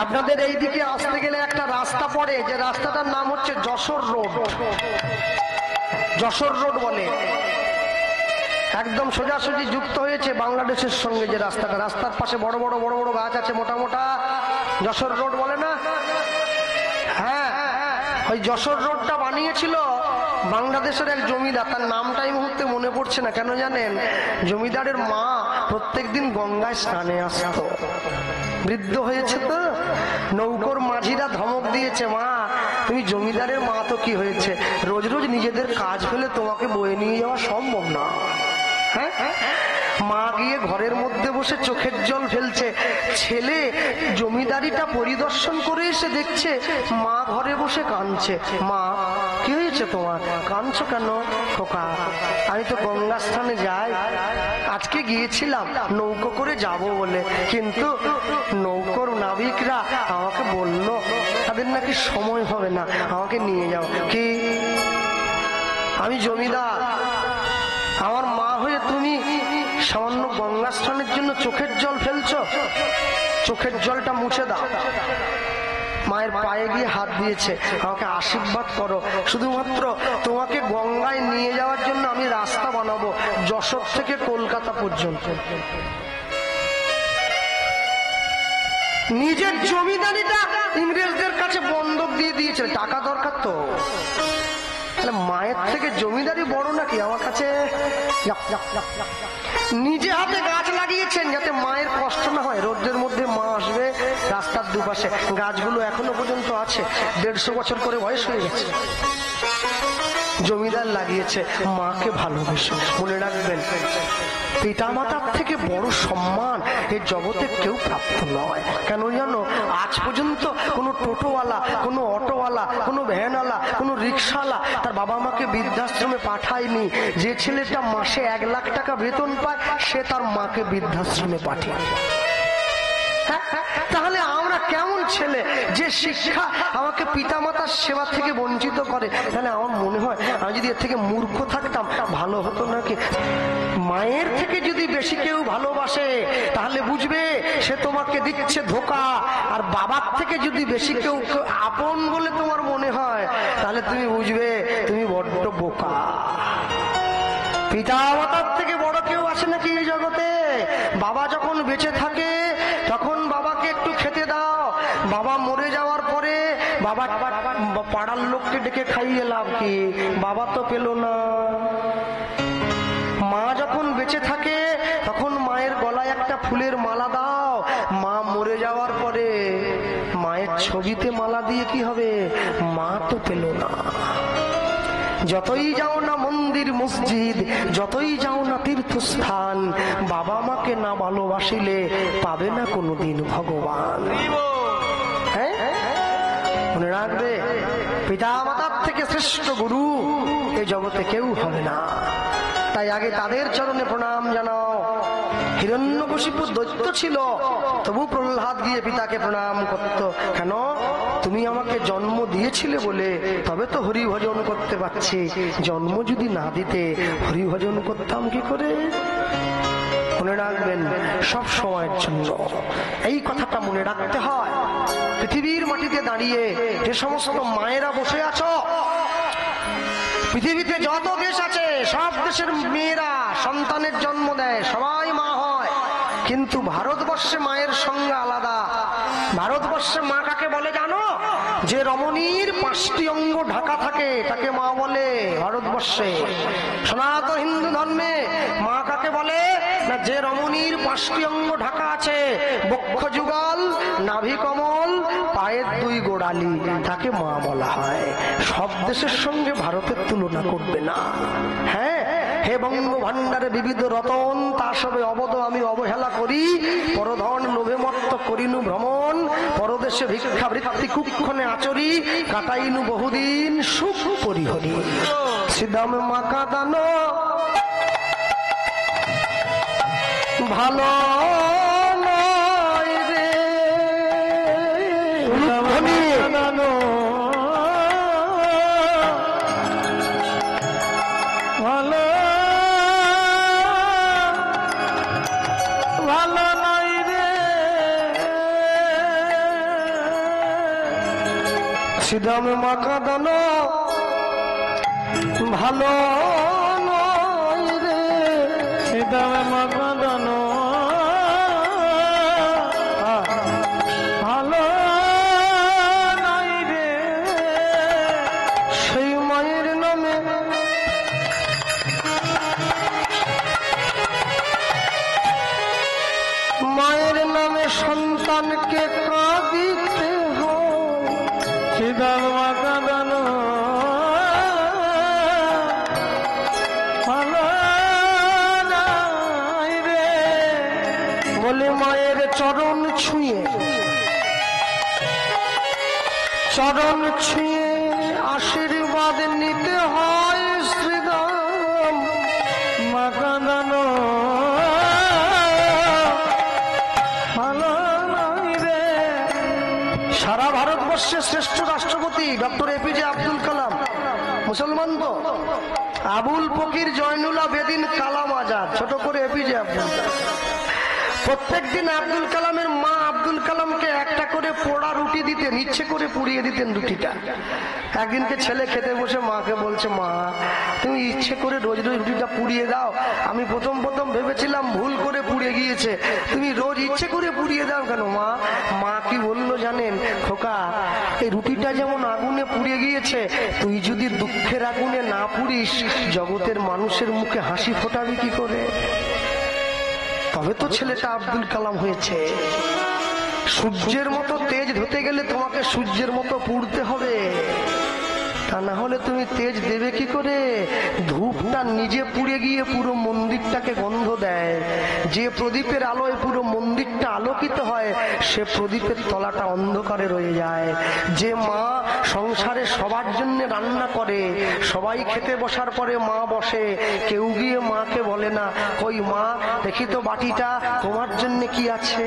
আপনাদের এইদিকে আসতে গেলে একটা রাস্তা পড়ে, যে রাস্তাটার নাম হচ্ছে যশোর রোড। যশোর রোড বলে, একদম সোজাসুজি যুক্ত হয়েছে বাংলাদেশের সঙ্গে যে রাস্তাটা। রাস্তার পাশে বড় বড় বড় বড় গাছ আছে, মোটা মোটা, যশোর রোড বলে না? হ্যাঁ, ওই যশোর রোডটা বানিয়েছিল বাংলাদেশের এক জমিদার, তার নামটা এই মুহূর্তে মনে পড়ছে না। কেন জানেন? জমিদারের মা প্রত্যেকদিন গঙ্গায় স্নানে আসতো, বৃদ্ধ হয়েছে তো, নৌকোর মাঝিরা ধমক দিয়েছে, মা তুমি জমিদারের মা তো কি হয়েছে, রোজ রোজ নিজেদের কাজ ফেলে তোমাকে বয়ে নিয়ে যাওয়া সম্ভব না। হ্যাঁ, মা গিয়ে ঘরের মধ্যে বসে চোখের জল ফেলছে। ছেলে জমিদারিটা পরিদর্শন করে এসে দেখছে মা ঘরে বসে কাঁদছে। মা কি হয়েছে তোমার, কাঁদছো কেন? খোকা, আমি তো গঙ্গা স্থানে যাই, আজকে গিয়েছিলাম নৌকো করে যাব বলে, কিন্তু নৌকোর নাবিকরা আমাকে বলল তাদের নাকি সময় হবে না, আমাকে নিয়ে যাও। কি, আমি জমিদার, আমার মা হয়ে তুমি সামান্য গঙ্গা স্নানের জন্য চোখের জল ফেলছো, চোখের জলটা মুছে দাও। মায়ের পায়ে গিয়ে হাত দিয়েছে, আমাকে আশীর্বাদ করো, শুধুমাত্র তোমাকে গঙ্গায় নিয়ে যাওয়ার জন্য আমি রাস্তা বানাবো যশোর থেকে কলকাতা পর্যন্ত। নিজের জমিদারিটা ইংরেজদের কাছে বন্ধক দিয়ে দিয়েছে, টাকা দরকার তো। মায়ের থেকে জমিদারি বড় নাকি আমার কাছে? নিজে হাতে গাছ লাগিয়েছেন যাতে মায়ের কষ্ট না হয়। রোদের মধ্যে মা আসবে, রাস্তার দুপাশে গাছগুলো এখনো পর্যন্ত আছে, 150 বছর করে বয়স হয়ে গেছে। জমিদার লাগিয়েছে, মাকে ভালোবেসে। মনে রাখবেন, পিতামাতার থেকে বড় সম্মান এই জগতে কেউ প্রাপ্ত নয়। কেন জানো? আজ পর্যন্ত কোনো টোটোওয়ালা, কোনো অটোওয়ালা, কোনো ভ্যানওয়ালা, কোনো রিক্সাওয়ালা তার বাবা মাকে বৃদ্ধাশ্রমে পাঠায়নি। যে ছেলেটা মাসে 1 লাখ টাকা বেতন পায় সে তার মাকে বৃদ্ধাশ্রমে পাঠায়। তাহলে আমরা কেমন ছেলে যে শিক্ষা আমাকে পিতামাতার সেবা থেকে বঞ্চিত করে? তাহলে আমার মনে হয় আমি যদি এর থেকে মূর্খ থাকতাম ভালো হতো নাকি। মায়ের থেকে যদি বেশি কেউ ভালোবাসে তাহলে বুঝবে সে তোমাকে দিচ্ছে ধোঁকা, আর বাবার থেকে যদি বেশি কেউ আপন বলে তোমার মনে হয় তাহলে তুমি বুঝবে তুমি বড্ড বোকা। পিতামাতার থেকে বড় কেউ আসে নাকি এই জগতে? বাবা যখন বেঁচে থাকে তখন বাবাকে একটু খেতে দাও, বাবা মরে যাওয়ার পরে বাবা পাড়ার লোককে ডেকে খাইয়ে লাভ কি? বাবা তো পেল না। মা যখন বেঁচে থাকে তখন মায়ের গলায় একটা ফুলের মালা দাও, মা মরে যাওয়ার পরে মায়ের ছবিতে মালা দিয়ে কি হবে? মা তো পেল না। যতই যাও না মন্দির মসজিদ, যতই যাও না তীর্থস্থান, বাবা মাকে না ভালোবাসিলে পাবে না কোনোদিন ভগবান। হ্যাঁ, মনে রাখবে, পিতা মাতার থেকে শ্রেষ্ঠ গুরু এই জগতে কেউ হবে না। তাই আগে তাদের চরণে প্রণাম জানাও। হিরণ্যকশিপু দৈত্য ছিল, তবু প্রহ্লাদ গিয়ে পিতাকে প্রণাম করত। কেন? তুমি আমাকে জন্ম দিয়েছিলে বলে তবে তো হরিভজন করতে পারছি, জন্ম যদি না দিতে হরিভজন করতাম কি করে? মনে রাখবেন, সব সময়ের জন্য এই কথাটা মনে রাখতে হয়। পৃথিবীর মাটিতে দাঁড়িয়ে যে সমস্ত মায়েরা বসে আছো, পৃথিবীতে যত দেশ আছে সব দেশের মেয়েরা সন্তানের জন্ম দেয়, সবাই মা হয়, কিন্তু ভারতবর্ষে মায়ের সংজ্ঞা আলাদা। ভারতবর্ষে মা কাকে বলে জানো? যে রমণীর 5টি অঙ্গ ঢাকা থাকে তাকে মা বলে ভারতবর্ষে। সনাতন হিন্দু ধর্মে মা কাকে বলে না? যে রমণীর 5টি অঙ্গ ঢাকা আছে, বক্ষ যুগল, নাভি কমল, পায়ের 2 গোড়ালি, তাকে মা বলা হয়। সব দেশের সঙ্গে ভারতের তুলনা করবে না। হ্যাঁ, হে বঙ্গ ভান্ডারে বিবিধ রতন, তা সবে অবদ আমি অবহেলা করি, পরধন লোভে মত্ত করিনু ভ্রমণ, পরদেশে ভিক্ষা বৃত্তি কুক্ষণে আচরি, কাটাইনু বহুদিন সুখ পরিহরি। শ্রীদাম মাকা দান ভালো নয় রে, দানো ভালো ভালো নয় রে, সিদামে মাখা দানো ভালো নয় রে, সিদামে মাখা দানো ভালো নয় রে, সেই মায়ের নামে মায়ের নামে সন্তানকে কাঁদিতে হয়। সিদাম মাখা দানো ভালো নয় রে, বলে মায়ের চরণ ছুঁয়ে আশীর্বাদ নিতে হয়। শ্রীরাম মাখা দানো ভালো নয় রে। সারা ভারতবর্ষের শ্রেষ্ঠ রাষ্ট্রপতি ডক্টর এপিজে আব্দুল কালাম মুসলমান তো, আবুল ফকির জয়নুল্লাহ বেদিন কালাম আজাদ, ছোট করে এপিজে আব্দুল কালাম। প্রত্যেক দিন আব্দুল কালামের মা আব্দুল কালামকে একটা করে পোড়া রুটি দিতেন, ইচ্ছে করে পুড়িয়ে দিতেন রুটিটা। একদিনকে ছেলে খেতে বসে মাকে বলছে, মা তুমি ইচ্ছে করে রোজ রোজ রুটিটা পুড়িয়ে দাও, আমি প্রথম ভেবেছিলাম ভুল করে পুড়ে গিয়েছে, তুমি রোজ ইচ্ছে করে পুড়িয়ে দাও কেন মা? মা কি বললো জানেন? খোকা, এই রুটিটা যেমন আগুনে পুড়ে গিয়েছে, তুই যদি দুঃখের আগুনে না পুড়িস, জগতের মানুষের মুখে হাসি ফোটাবি কি করে? তবে তো ছেলেটা আব্দুল কালাম হয়েছে। সূর্যের মতো তেজ ধরতে গেলে তোমাকে সূর্যের মতো পুড়তে হবে, তা না হলে তুমি তেজ দেবে কি করে? ধূপটা নিজে পুড়ে গিয়ে পুরো মন্দিরটাকে গন্ধ দেয়। যে প্রদীপের আলোয় পুরো মন্দিরটা আলোকিত হয়, সে প্রদীপের তলাটা অন্ধকারে রয়ে যায়। যে মা সংসারে সবার জন্য রান্না করে, সবাই খেতে বসার পরে মা বসে, কেউ গিয়ে মাকে বলে না, কই মা দেখি তো বাটিটা তোমার জন্য কি আছে।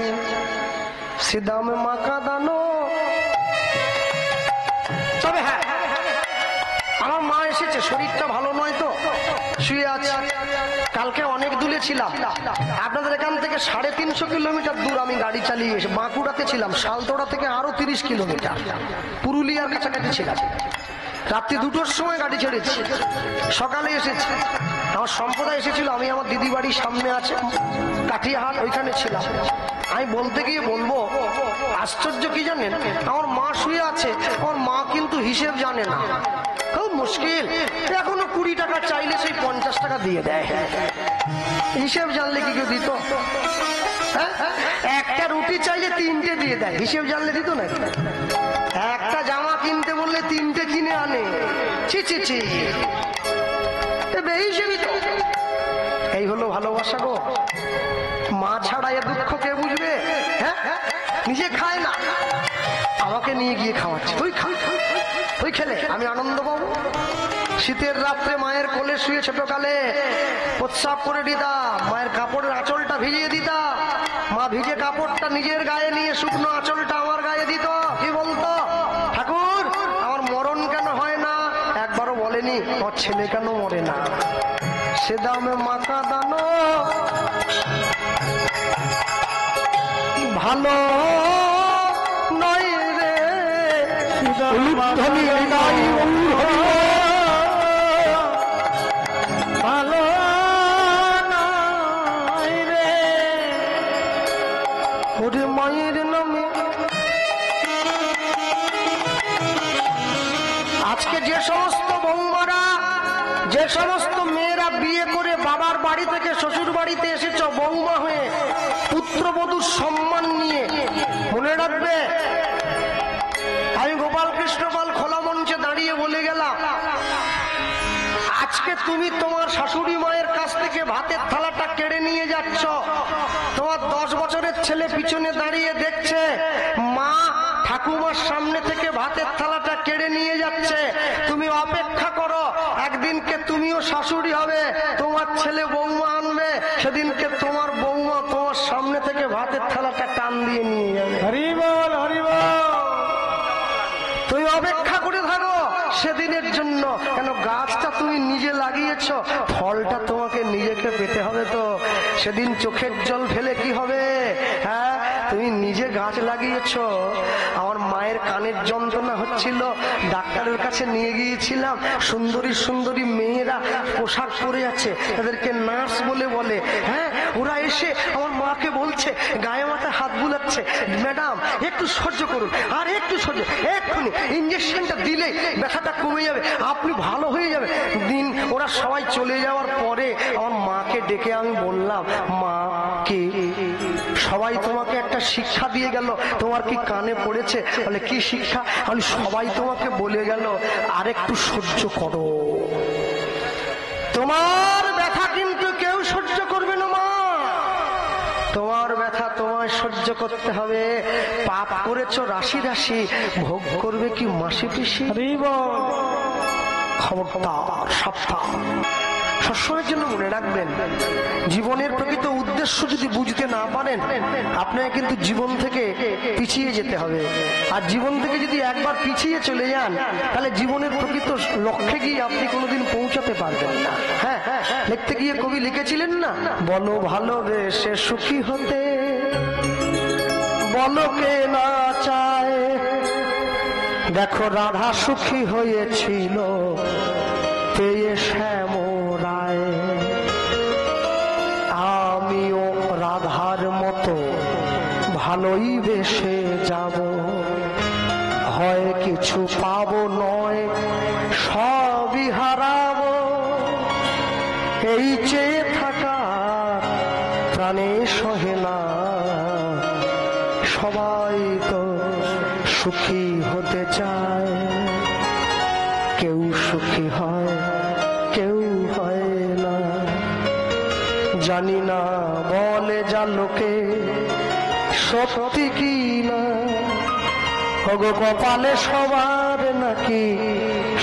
সিদামে মাখা দানো। তবে হ্যাঁ, আমার মা এসেছে, শরীরটা ভালো নয় তো, শুয়ে আছে। কালকে অনেক দূরে ছিলাম, আপনাদের এখান থেকে 350 কিলোমিটার দূর আমি গাড়ি চালিয়ে এসে বাঁকুড়াতে ছিলাম, শালতোড়া থেকে আরো 30 কিলোমিটার, পুরুলিয়ার কাছাকাছি ছিলাম। রাত্রি 2টোর সময় গাড়ি ছেড়েছি, সকালে এসেছি। আমার সম্প্রদায় এসেছিল, আমি আমার দিদি বাড়ির সামনে আছে কাঠিয়াহাট, ওইখানে ছিলাম। আমি বলতে গিয়ে বলবো, আশ্চর্য কি জানেন, আমার মা শুয়ে আছে, আমার মা কিন্তু হিসেব জানে না, খুব মুশকিল। এখনো 20 টাকা চাইলে সেই 50 টাকা দিয়ে দেয়। হিসেব জানলে কি কেউ দিত? একটা রুটি চাইলে 3টে দিয়ে দেয়, হিসেব জানলে দিত না? একটা জামা কিনতে বললে 3টে কিনে আনে। ছি ছি ছি, বেহিসেবি তো। এই হলো ভালোবাসা গো। মা ছাড়া এ দুঃখ কে বুঝবে? হ্যাঁ, নিজে খায় না, আমাকে নিয়ে গিয়ে খাওয়াচ্ছে, তুই খা, তুই খেলে আমি আনন্দ পাবো। শীতের রাত্রে মায়ের কোলে শুয়ে ছোটকালে প্রস্রাব করে দিতাম, মায়ের কাপড়ের আঁচলটা ভিজিয়ে দিতাম, মা ভিজে কাপড়টা নিজের গায়ে নিয়ে শুকনো আঁচলটা আমার গায়ে দিত। কি বলতো, ঠাকুর আমার মরণ কেন হয় না? একবারও বলেনি আমার ছেলে কেন মরে না। সিদামে মাখা দানো ভালো নয় রে, উলুধ্বনি হৃদয় ভালো নয় রে, ওরে মায়ের নামে। আজকে যে সমস্ত বৌমারা, যে সমস্ত মেয়েরা বিয়ে করে বাবার বাড়ি থেকে শ্বশুর বাড়িতে এসেছ বৌমা হয়ে, পুত্রবধূর সম্মান নিয়ে, মনে রাখবে আমি গোপাল কৃষ্ণ পাল খোলা মঞ্চে দাঁড়িয়ে বলে গেলাম, আজকে তুমি তোমার শাশুড়ি মায়ের কাছ থেকে ভাতের থালাটা কেড়ে নিয়ে যাচ্ছ। তোমার 10 বছরের ছেলে পিছনে দাঁড়িয়ে দেখছে, মা ঠাকুমার সামনে থেকে ভাতের থালাটা কেড়ে নিয়ে যাচ্ছে। তুমি অপেক্ষা করো, একদিনকে তুমিও শাশুড়ি হবে, তোমার ছেলে বৌমা আনবে, সেদিনকে তোমার বৌমা তোমার সামনে থেকে ভাতের থালাটা টান দিয়ে নিয়ে যাবে। হরি বল হরি বল। তুমি অপেক্ষা করে থাকো সেদিনের জন্য, কেন গাছটা তুমি নিজে লাগিয়েছ, ফলটা তোমাকে নিজেকে পেতে হবে। তো সেদিন চোখের জল ফেলে কি হবে? হ্যাঁ, তুমি নিজে গাছ লাগিয়েছ। আমার মায়ের মায়ের কানের যন্ত্রণা হচ্ছিল, ডাক্তারের কাছে নিয়ে গিয়েছিলাম। সুন্দরী সুন্দরী মেয়েরা পোশাক পরে আছে, তাদেরকে নার্স বলে বলে। হ্যাঁ, ওরা এসে আমার মাকে বলছে, গায়ে মাথায় হাত বুলাচ্ছে, ম্যাডাম একটু সহ্য করুন, আর একটু সহ্য, এক্ষুনি ইঞ্জেকশনটা দিলেই ব্যথাটা কমে যাবে, আপনি ভালো হয়ে যাবে। দিন ওরা সবাই চলে যাওয়ার পরে আমার মাকে ডেকে আমি বললাম, মা কে সবাই তোমাকে একটা শিক্ষা দিয়ে গেল, তোমার কি কানে পড়েছে? বলে কি শিক্ষা? আমি সবাই তোমাকে বলে গেল আরেকটু সহ্য করো, তোমার ব্যথা কিন্তু কেউ সহ্য করবে না মা, তোমার ব্যথা তোমায় সহ্য করতে হবে। পাপ করেছো রাশি রাশি, ভোগ করবে কি মাসি পিসি। খবরদার, সাবধান। সবসময়ের জন্য মনে রাখবেন, জীবনের প্রকৃত উদ্দেশ্য যদি বুঝতে না পারেন, আপনাকে কিন্তু জীবন থেকে পিছিয়ে যেতে হবে। আর জীবন থেকে যদি একবার পিছিয়ে চলে যান, তাহলে জীবনের প্রকৃত লক্ষ্যে গিয়ে আপনি কোনোদিন পৌঁছাতে পারবেন না। হ্যাঁ, লিখতে গিয়ে কবি লিখেছিলেন না, বলো ভালোবেসে সুখী হতে, বলো কে না চায়। দেখো রাধা সুখী হয়েছিল পেয়ে শ্যামরায়, আমিও রাধার মতো ভালোই বেসে যাব, হয় কিছু পাবো নয় সবই হারাবো, এই চেয়ে থাকা প্রাণে সহে না, সবাই তো সুখী হতে চায়, কেউ সুখী হয় কেউ হয় না, জানি না বলে যা লোকে সত্যি কি না, ওগো কপালে সবার নাকি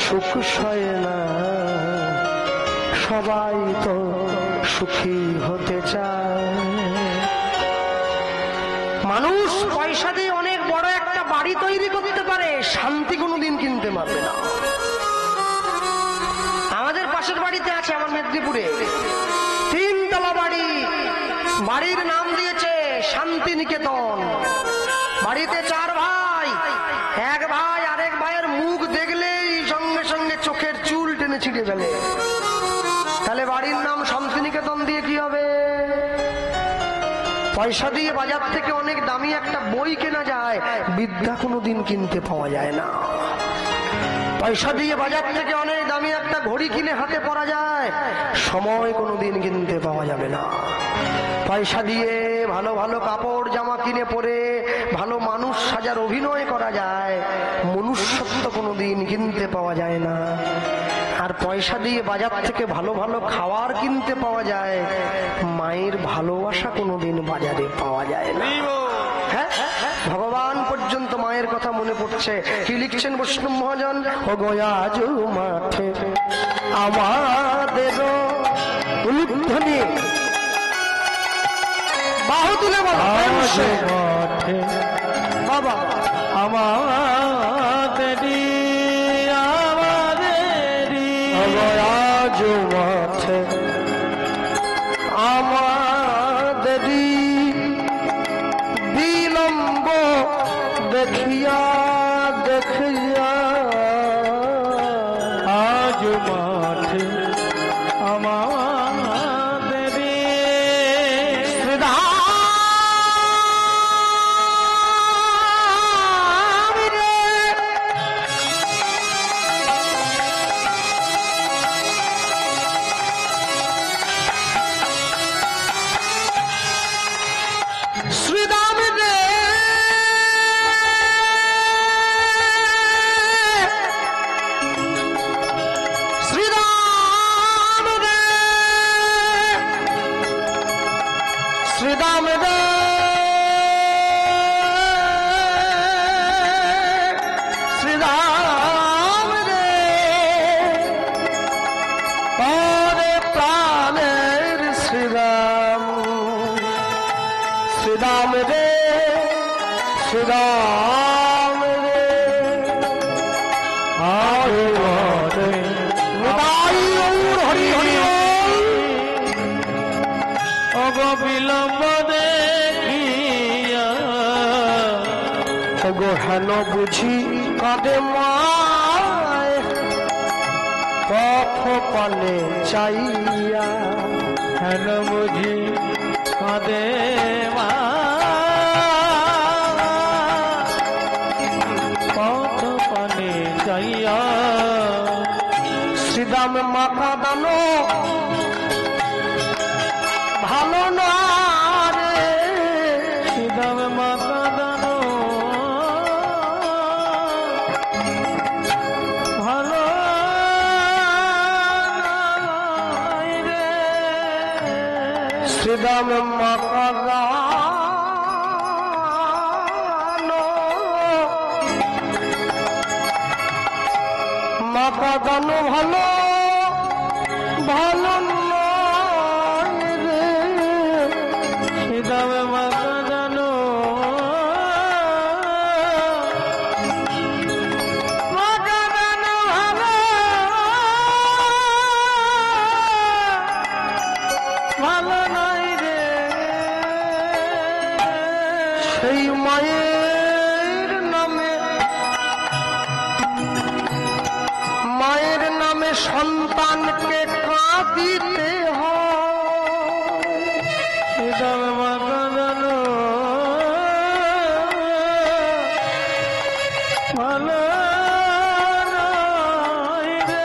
সুখ সয় না, সবাই তো সুখী হতে চায়। মানুষ পয়সা দিয়ে অনেক বড় একটা বাড়ি তৈরি করতে পারে, শান্তি কোনোদিন কিনতে পারবে না। আমাদের পাশের বাড়িতে আছে, আমার মেদিনীপুরে 3 তলা বাড়ি, বাড়ির নাম দিয়েছে শান্তিনিকেতন। বাড়িতে 4 ভাই, এক ভাই আরেক ভাইয়ের মুখ দেখলেই সঙ্গে সঙ্গে চোখের চুল টেনে ছিঁড়ে ফেলে। তাহলে বাড়ির নাম শান্তিনিকেতন দিয়ে কি হবে? পয়সা দিয়ে বাজার থেকে অনেক দামি একটা বই কেনা যায়, বিদ্যা কোনোদিন কিনতে পাওয়া যায় না। পয়সা দিয়ে বাজার থেকে অনেক দামি একটা ঘড়ি কিনে হাতে পরা যায়, সময় কোনোদিন কিনতে পাওয়া যাবে না। পয়সা দিয়ে ভালো ভালো কাপড় জামা কিনে পরে ভালো মানুষ সাজার অভিনয় করা যায়, মনুষ্যত্ব কোনোদিন কিনতে পাওয়া যায় না। আর পয়সা দিয়ে বাজার থেকে ভালো ভালো খাবার কিনতে পাওয়া যায়, মায়ের ভালোবাসা কোনোদিন বাজারে পাওয়া যায় না। হ্যাঁ, ভগবান পর্যন্ত মায়ের কথা মনে পড়ছে। কি লিখছেন বৈষ্ণব মহাজন? ও গয়াজ মাঠে আমাদের উলুধ্বনি, বাহু তুলে মাঠে বাবা আমাদেরই গয়াজ মাঠে আমাদেরই বিলম্ব দেখিয়া দেখিয়া, আজ মাঠে আমাদেরই শ্রীরাম রে, শ্রীরাম হেন বুঝি কাঁদে মায় পথ পানে চাইয়া, হেন বুঝি কাঁদে মা পথ পানে চাইয়া। শ্রীদাম মাথা দানো ভালো না রে, শ্রীদাম মাতা দানো ভালো নয় রে। শ্রীদাম মাথা দানো মাথা দানো ভালো ভালো নয় রে। শ্রীদাম মাতা দানো মাতা দানো ভালো ভালো নয় রে। সেই মায়ের নামে সন্তানকে কাঁদিতে হয়। শ্রীদাম মাতা দানো ভালো নয় রে।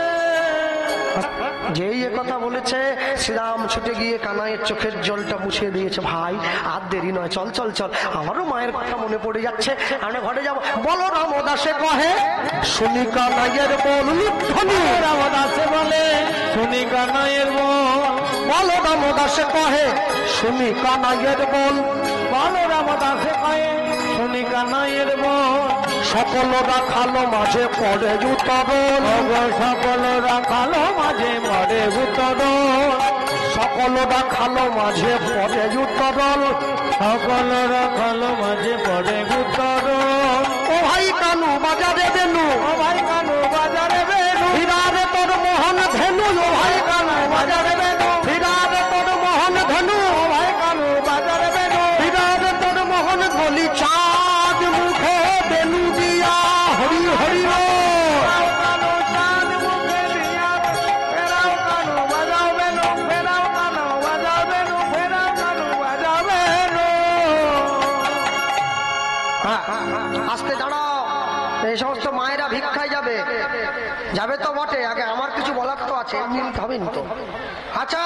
যেই এ কথা বলেছে শ্রীরাম ছুটে গিয়ে কানাইয়ের চোখের জলটা মুছিয়ে দিয়েছে। ভাই আর দেরি নয়, চল চল চল, আমারও মায়ের কথা মনে পড়ে যাচ্ছে, আমরা ঘরে যাবো। বলো রামদাসে কহে শুনি কানাইয়ের বল ধ্বনি, রামদাসে বলে শুনি কানাইয়ের বল। বলো রামদাসে কহে শুনি কানাইয়ের বল, বলো রামদাসে কহে শুনি কানাইয়ের বল। সকল রাখালো মাঝে পড়ে উত্তরণ, সকল রাখালো মাঝে পড়ে উত্তরণ। সকল রাখালো মাঝে পড়ে উত্তরণ, সকল রাখালো মাঝে পড়ে উত্তরণ। ও ভাই কানু বাজারে বেনু, ও ভাই কানু বাজারে বেনু, হীরারে তোর মোহন ধেনু, ও ভাই কানু বাজারে বেনু, হীরারে তোর মোহন ধেনু, ও ভাই কানু বাজারে বেনু, হীরারে তোর মোহন বলি চাঁদ মুখে বেনু দিয়া হরি হরি ও। কানু চাঁদ মুখে দিয়া ফেরাও কানু বাজাও বেনু, ফেরাও কানু বাজাও বেনু, ফেরাও কানু বাজাও বেনু। আস্তে দাঁড়াও, এই সমস্ত মায়েরা ভিক্ষায় যাবে, যাবে তো বটে, আগে আমার কিছু বলার তো আছে, এমনি হবেন তো। আচ্ছা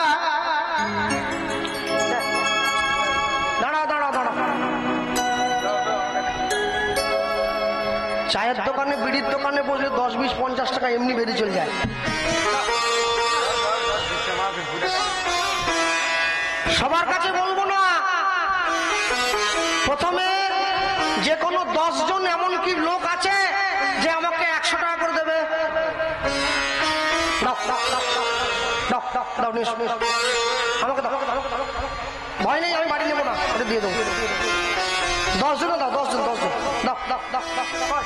দাঁড়া দাঁড়া দাঁড়া, চায়ের দোকানে বিড়ির দোকানে বসলে 10, 20, 50 টাকা এমনি বেরিয়ে চলে যায়। সবার কাছে বলবো না, প্রথমে যে কোনো 10 জন এমন কি লোক আছে যে আমাকে 100 টাকা করে দেবে? দাও, দাও, দাও, দাও, দাও, দাও, নিস, নিস। আমাকে দাও, আমাকে দাও, আমাকে দাও। ভয় নেই, আমি বাড়ি নেবো না, এটা দিয়ে দেবো। 10 জন দাও, 10 জন, 10 জন দাও, দাও, দাও, দাও, দাও।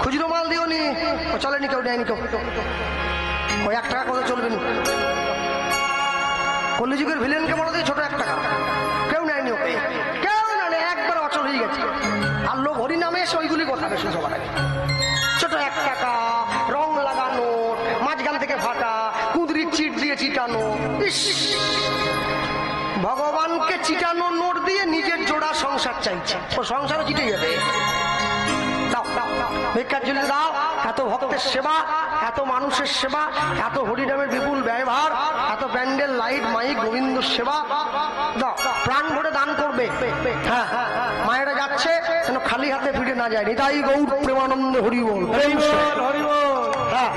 খুচরো মাল দিও নি, চলেনি কেউ, নেয়নি কেউ, ওই 1 টাকা করে চলবে না। কলিযুগের ভিলেনকে বলা দিয়ে ছোট 1 টাকা, কেউ নেয়নি ওকে, কেউ নেয়নি, একবার অচল হয়ে গেছে। আর লোক হরি নামে এসে ওইগুলি কথা বেশি সবার আগে, ছোট 1 টাকা, রং লাগানো, মাঝখান থেকে ফাটা, কুঁদরির চিট দিয়ে চিটানো। ইস, ভগবানকে চিটানো নোট দিয়ে নিজের জোড়া সংসার চাইছে, ও সংসারও চিটে যাবে। ভিক্ষার জন্য দাও, এত ভক্তের সেবা, এত মানুষের সেবা, এত হরিনামের বিপুল ব্যয়ভার, এত প্যান্ডেল লাইট মাইক গোবিন্দ সেবা দাও, প্রাণ ভরে দান করবে। হ্যাঁ, মায়েরা যাচ্ছে যেন খালি হাতে ফিরে না যায়। নিতাই গৌর প্রেমানন্দ হরি বল। হ্যাঁ,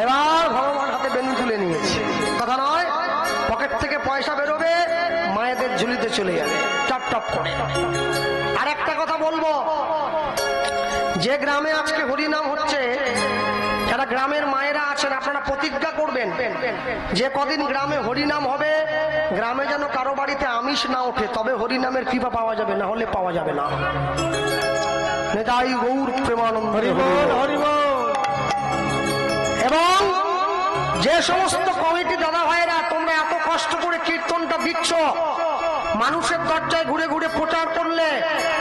এবার ভগবান হাতে বেনু তুলে নিয়েছে, কথা নয়, পকেট থেকে পয়সা বেরোবে, মায়েদের ঝুলিতে চলে যাবে টপ টপ করে। আর একটা কথা বলবো, যে গ্রামে আজকে হরিনাম হচ্ছে, যারা গ্রামের মায়েরা আছেন, আপনারা প্রতিজ্ঞা করবেন যে কদিন গ্রামে হরিনাম হবে, গ্রামে যেন কারো বাড়িতে আমিষ না ওঠে, তবে হরিনামের কৃপা পাওয়া যাবে, না হলে পাওয়া যাবে না। নিতাই গৌর প্রেমানন্দ হরি বল। এবং যে সমস্ত কমিটি দাদা ভাইরা তোমরা এত কষ্ট করে কীর্তনটা দিচ্ছ, মানুষের দরজায় ঘুরে ঘুরে প্রচার করলে,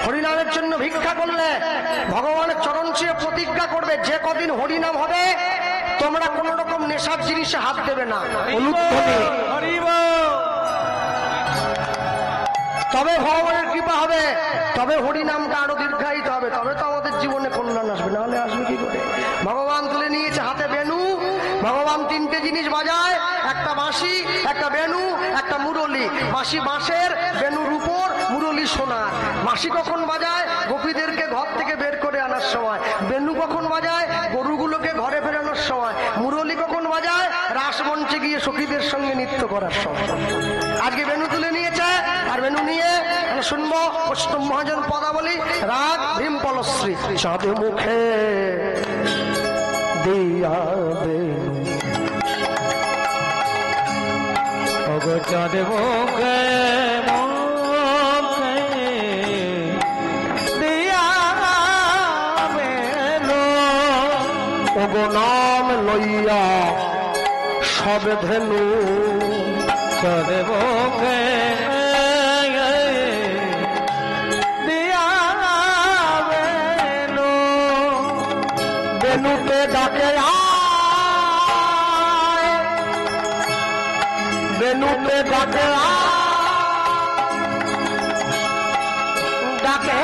হরিনামের জন্য ভিক্ষা করলে, ভগবানের চরণ ছুঁয়ে প্রতিজ্ঞা করবে যে কদিন হরিনাম হবে তোমরা কোন রকম নেশার জিনিসে হাত দেবে না, তবে ভগবানের কৃপা হবে, তবে হরিনামটা আরো দীর্ঘায়িত হবে, তবে তো আমাদের জীবনে কল্যাণ আসবে, না হলে আসবে কি করে? ভগবান তুলে নিয়েছে হাতে বেনু, ভগবান 3টে জিনিস বাজায়, একটা বাঁশি, একটা বেনু, একটা মুরলি। বাঁশি বাঁশের, বেনু রূপোর, মুরলি সোনার। বাঁশি কখন বাজায়? গোপীদেরকে ঘর থেকে বের করে আনার সময়। বেনু কখন বাজায়? গরুগুলোকে ঘরে ফেরানোর সময়। মুরলি কখন বাজায়? রাসমঞ্চে গিয়ে সখীদের সঙ্গে নৃত্য করার সময়। আজকে বেনু তুলে নিয়েছে, আর বেনু নিয়ে শুনবো বৈষ্ণব মহাজন পদাবলী, রাগ ভীম পলশ্রী। চাঁদ মুখে দিয়া বেনু, চাঁদ মুখে দিয়া বেনু, ওগো নাম লইয়া সব ধেনু, চাঁদ মুখে দিয়া বেনু, বেনুতে ডাকে আয়, বেনুতে ডাকে ডাকে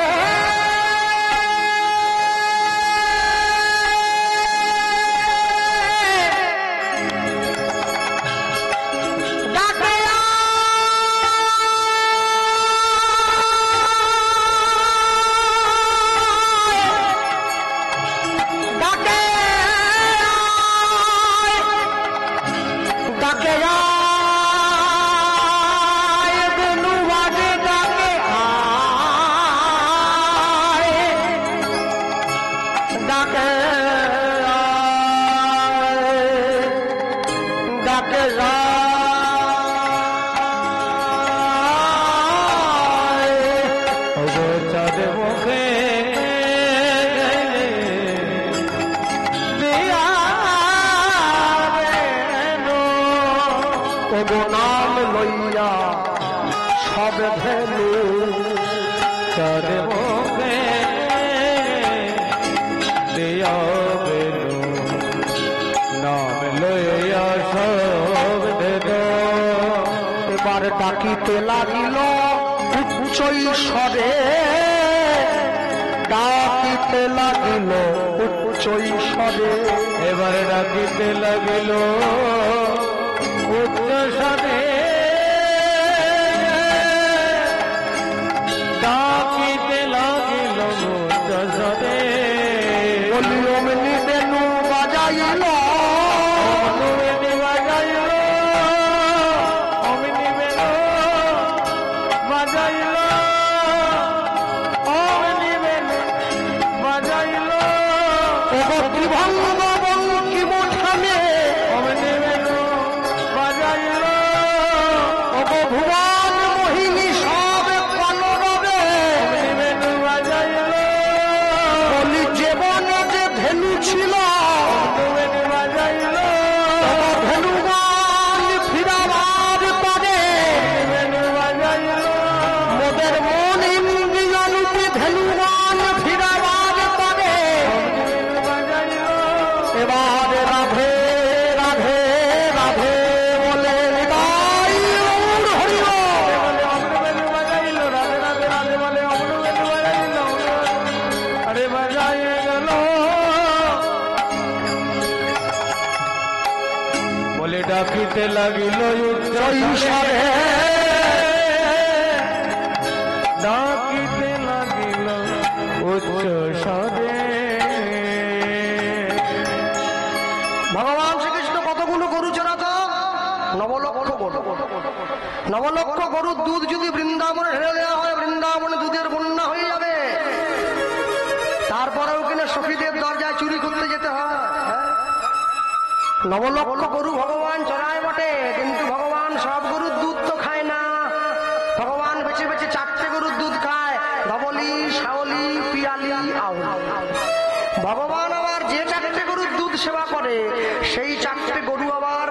নাম লইয়া সব ধেনু, চাঁদ মুখে দিয়া বেনু, নাম লইয়া সব ধেনু। এবার ডাকিতে লাগিল উচ্চই স্বরে, ডাকিতে লাগিল উচ্চই স্বরে, এবার ডাকিতে লাগিল উচ্চ স্বরে, ডাকিতে লাগিল উচ্চ স্বরে। অমনি বেনু বাজাইল, অমনি বাজাইল, অমনি বেনু বাজাইল, অমনি বেনু বাজাইল, ত্রিভঙ্গ বঙ্কিম ঠানে, অমনি বেনু লাগিল উচ্চ স্বরে, ডাকিতে লাগিল উচ্চ স্বরে। ভগবান শ্রীকৃষ্ণ কতগুলো গরু চড়াতো? নবলক্ষ গরু। নবলক্ষ গরুর দুধ যদি বৃন্দাবনে ঢেলে দেওয়া হয়, বৃন্দাবনে দুধের বন্যা হয়ে যাবে। তারপরেও কিনা সখীদের দরজায় চুরি করতে যেতে হয়। নবলক্ষ গরু ভগবান চড়ায় বটে, কিন্তু ভগবান সব গরুর দুধ তো খায় না। ভগবান বেছে বেছে 4টে গরুর দুধ খায়, ধবলি, শাওলি, পিয়ালি, আউলি। ভগবান আবার যে 4টে গরুর দুধ সেবা করে, সেই 4টে গরু আবার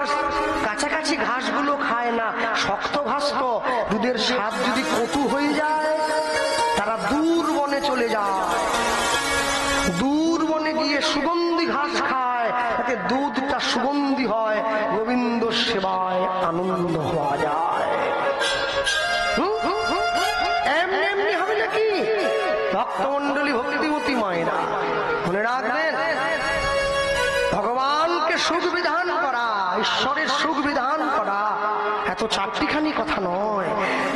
কাছাকাছি ঘাসগুলো খায় না। শক্ত ঘাস তো, দুধের স্বাদ যদি কটু হয়ে যায়, তারা দূর বনে চলে যায়। দূর বনে গিয়ে সুগন্ধি ঘাস খায়, তাতে দুধটা সুগন্ধি হয়, গোবিন্দ সেবায় আনন্দ হওয়া যায়। এমনি এমনি হবে নাকি? ভক্তমন্ডলী, ভক্তিমতী মায়েরা মনে রাখবেন, ভগবানকে সুখ বিধান করা, ঈশ্বরের সুখ বিধান করা এত চারটিখানি কথা নয়।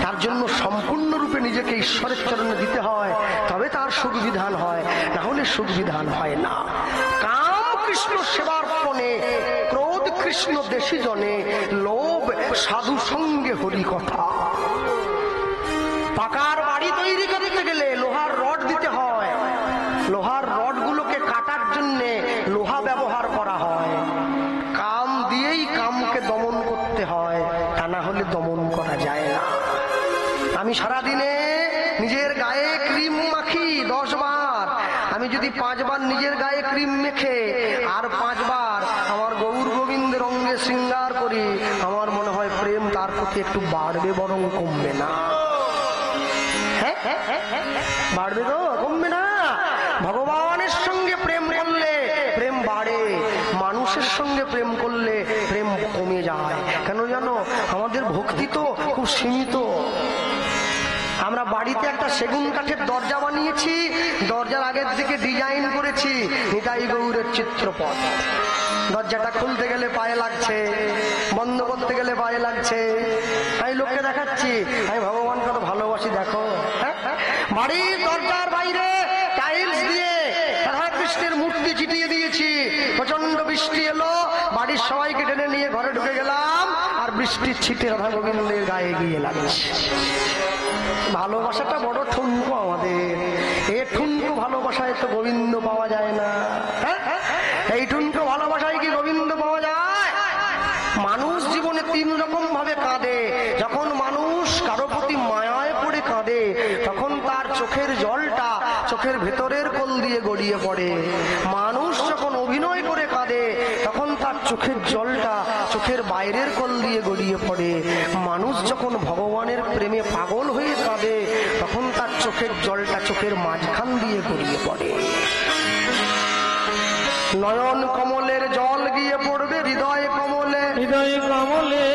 তার জন্য সম্পূর্ণরূপে নিজেকে ঈশ্বরের চরণে দিতে হয়, তবে তার সুখ বিধান হয়, না হলে সুখ বিধান হয় না। কাম কৃষ্ণ সেবার্পণে, ক্রোধ কৃষ্ণ দেশি জনে, লোভ সাধু সঙ্গে হরি কথা। পাকার বাড়ি তৈরি করতে গেলে লোহার রড দিতে হয়। লোহার রডগুলোকে কাটার জন্য লোহা ব্যবহার করা হয়। কাম দিয়েই কামকে দমন করতে হয়, তা না হলে দমন করা যায় না। আমি সারাদিনে নিজের গায়ে ক্রিম মাখি 10 বার। আমি যদি 5 বার নিজের গায়ে ক্রিম মেখে আর 5 বার আমার গৌর গোবিন্দের অঙ্গে শৃঙ্গার করি, আমার মনে হয় প্রেম তার প্রতি একটু বাড়বে, বরং কমবে না। বাড়বে তো, কমবে না। ভগবানের সঙ্গে প্রেম করলে প্রেম বাড়ে, মানুষের সঙ্গে প্রেম করলে প্রেম কমে যায়। কেন জানো? আমাদের ভক্তি তো খুব সীমিত। আমরা বাড়িতে একটা সেগুন কাঠের দরজা বানিয়েছি, দরজার আগের দিকে ডিজাইন করেছি নিতাই গৌরের চিত্রপট। দরজাটা খুলতে গেলে পায়ে লাগছে, বন্ধ করতে গেলে পায়ে লাগছে। আমি লোককে দেখাচ্ছি আমি ভগবানকে তো ভালোবাসি, দেখো। বাড়ির দরজার বাইরে টাইলস দিয়ে রাধা কৃষ্ণের মূর্তি চিটিয়ে দিয়েছি। প্রচন্ড বৃষ্টি এলো, বাড়ির সবাইকে টেনে নিয়ে ঘরে ঢুকে গেলাম, আর বৃষ্টির ছিটে রাধা গোবিন্দের গায়ে গিয়ে লাগছে। ভালোবাসাটা বড় ঠুনকো আমাদের। এ ঠুনকো ভালোবাসায় তো গোবিন্দ পাওয়া যায় না। এই ঠুনকো ভালোবাসায় কি গোবিন্দ পাওয়া যায়? মানুষ জীবনে 3 রকম ভাবে কাঁদে। যখন মানুষ কারো প্রতি মায়ায় পড়ে কাঁদে, তখন তার চোখের জলটা চোখের ভেতরের কোল দিয়ে গড়িয়ে পড়ে। মানুষ যখন অভিনয় করে কাঁদে, তখন তার চোখের জলটা চোখের বাইরের কোল দিয়ে গড়িয়ে পড়ে। মানুষ যখন ভগবানের প্রেমে পাগল হয়ে কাঁদে, তখন তার চোখের জলটা চোখের মাঝখান দিয়ে গড়িয়ে পড়ে। নয়ন কমলের জল গিয়ে পড়বে হৃদয় কমলে, হৃদয় কমলে,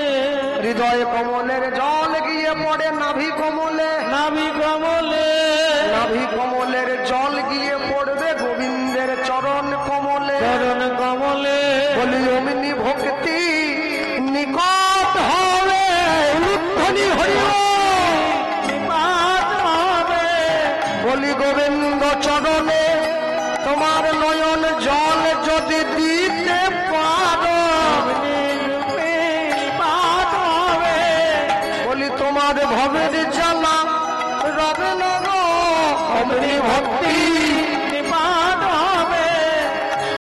হৃদয় কমলের জল গিয়ে পড়ে নাভি কমলে, নাভি কমলে, নাভি কমলের জল গিয়ে পড়বে গোবিন্দের চরণ কমলে, চরণ কমলে। বলি অমিনি ভক্তি নিকট হবে, উলুধ্বনি হরি হবে। বলি গোবিন্দ চরণে তোমার নয়ন জল যদি দিতে পারো, বলি তোমার ভবের জ্বালা রবে না গো। অমনি ভক্তি